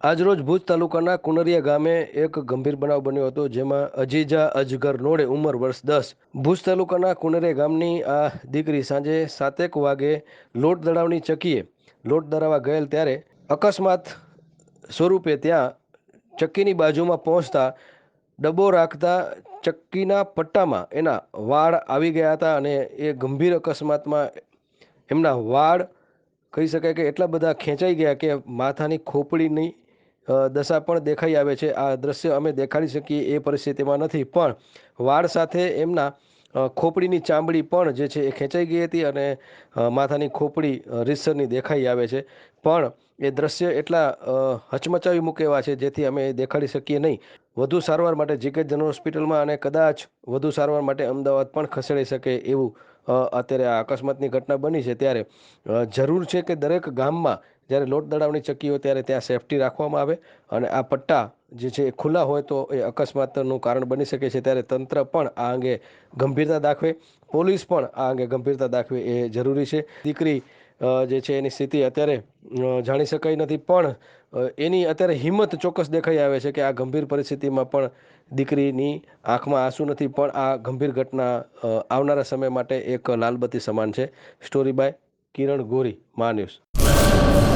આજરોજ ભુજ તાલુકાના કુનરિયા ગામે એક ગંભીર બનાવ બન્યો હતો, જેમાં અજીજા અજગર નોડે ઉંમર વર્ષ 10 ભુજ તાલુકાના કુનરિયા ગામની આ દીકરી સાંજે 7 વાગે લોટ દળાવની ચક્કીએ લોટ દળાવવા ગયેલ ત્યારે અકસ્માત સ્વરૂપે ત્યાં ચક્કીની બાજુમાં પહોંચતા ડબ્બો રાખતા ચક્કીના પટ્ટામાં એના વાળ આવી ગયા હતા અને એ ગંભીર અકસ્માતમાં એમના વાળ કહી શકાય કે એટલા બધા ખેંચાઈ ગયા કે માથાની ખોપડીની દશા પણ દેખાઈ આવે છે। આ દ્રશ્ય અમે દેખાડી શકીએ એ પરિસ્થિતિમાં નથી, પણ વાળ સાથે એમના ખોપડીની ચામડી પણ જે છે એ ખેંચાઈ ગઈ હતી અને માથાની ખોપડી રીતસરની દેખાઈ આવે છે, પણ એ દ્રશ્ય એટલા હચમચાવી મૂકે એવા છે જેથી અમે દેખાડી શકીએ નહીં। વધુ સારવાર માટે જીકે જનરલ હોસ્પિટલમાં અને કદાચ વધુ સારવાર માટે અમદાવાદ પણ ખસેડી શકે એવું અત્યારે આ અકસ્માતની ઘટના બની છે। ત્યારે જરૂર છે કે દરેક ગામમાં જ્યારે લોટ દળાવની ચક્કી હોય ત્યારે ત્યાં સેફટી રાખવામાં આવે અને આ પટ્ટા જે છે એ ખુલ્લા હોય તો એ અકસ્માતનું કારણ બની શકે છે। ત્યારે તંત્ર પણ આ અંગે ગંભીરતા દાખવે, પોલીસ પણ આ અંગે ગંભીરતા દાખવે એ જરૂરી છે। દીકરી જે છે એની સ્થિતિ અત્યારે જાણી શકાય નથી, પણ એની અત્યારે હિંમત ચોક્કસ દેખાઈ આવે છે કે આ ગંભીર પરિસ્થિતિમાં પણ દીકરીની આંખમાં આંસુ નથી, પણ આ ગંભીર ઘટના આવનારા સમય માટે એક લાલબત્તી સમાન છે। સ્ટોરી બાય કિરણ ગોરી, મા ન્યૂઝ।